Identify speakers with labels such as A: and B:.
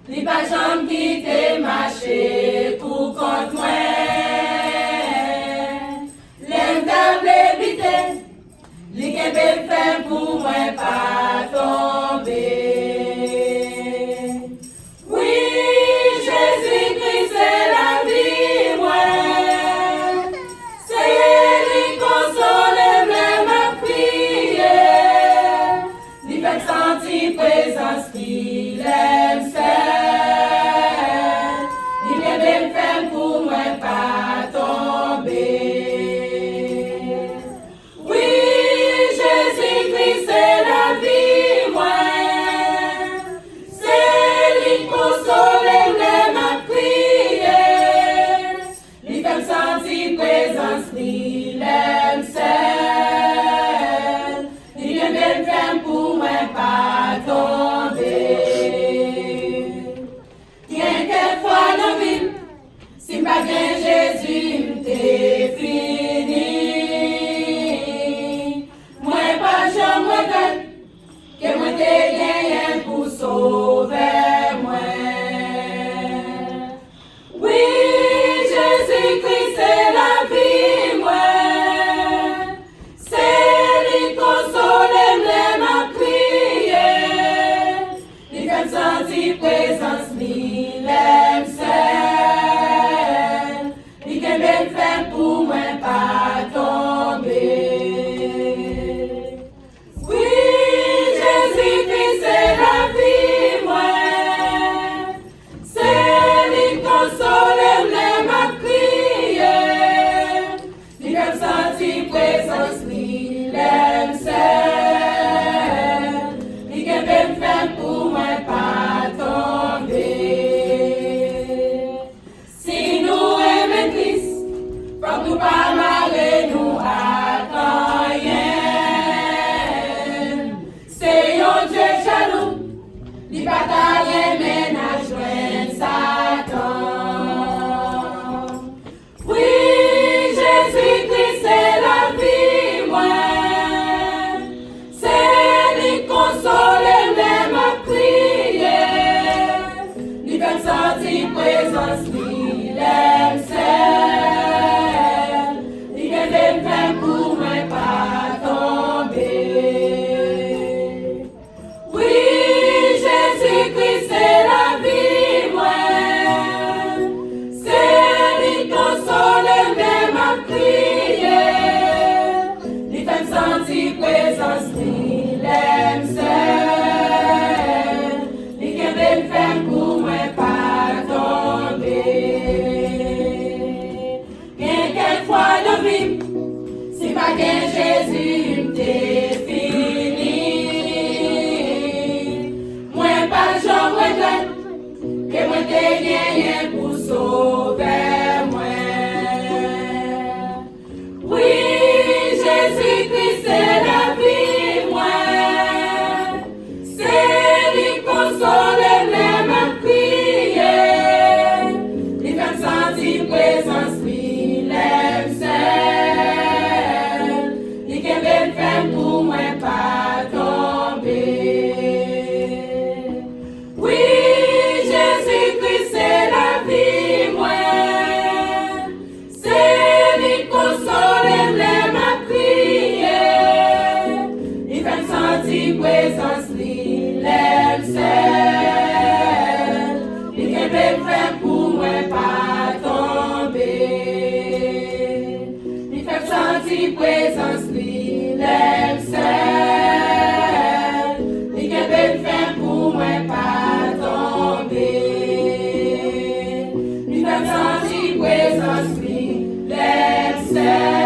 A: Li pa jam kite marché pour contre moi. Lèm table vite, li kebe fait pour moi pas tomber. Oui, Jésus-Christ c'est la vie, moi. C'est lui console, même à prier. Li fait sentir présence qu'il aime seul. Li kebe fait pour moi pas tomber. Oui, Jésus-Christ c'est la vie, moi. C'est lui console, même à prier. Li fait sentir présence, li l'aime seul. Li kebe fait pour moi pas tomber. Quelquefois dans la vie, si pas bien Jésus m'te fini. Moi pas jamais regrette que moi t'ai gagné pour sauver moi. Oui, Jésus-Christ c'est la vie, moi. C'est lui console, même à prier. Lui fait sentir présence, lui l'aime seul. Lui qui même fait pour moi pas tomber. Oui, Jésus-Christ c'est la vie, moi. C'est lui console, même à prier. Lui fait sentir présence, lui l'aime seul. Lui qui même fait pour moi pas tomber. Si nous aimons Christ, faut nous pas marrer nous à rien. C'est un Dieu jaloux, li bataille ménage joindre Satan. Oui, Jésus-Christ c'est la vie, moi. C'est lui console, même à prier. Lui fait sentir présence, lui l'aime seul. Lui qui même fait pour moi pas tomber. Oui, Jésus-Christ c'est la vie, moi. C'est lui console, même à prier. Lui fait sentir présence, lui l'aime seul. Lui qui même fait pour moi pas tomber. Quelquefois dans la vie, si pas bien Jésus m'te fini. Moi pas jamais regrette que moi t'ai gagné pour sauver moi. Oui, Jésus-Christ c'est la vie, moi. C'est lui console, même à prier. Lui fait sentir présence, lui l'aime seul. Lui qui même fait pour moi pas tomber. Oui, Jésus-Christ c'est la vie, moi. C'est lui console, même à prier. Lui fait sentir présence, lui l'aime seul. Lui qui même fait pour moi pas tomber. Lui fait sentir présence, lui l'aime seul. Lui qui même fait pour moi pas tomber. Lui fait sentir présence, lui l'aime seul.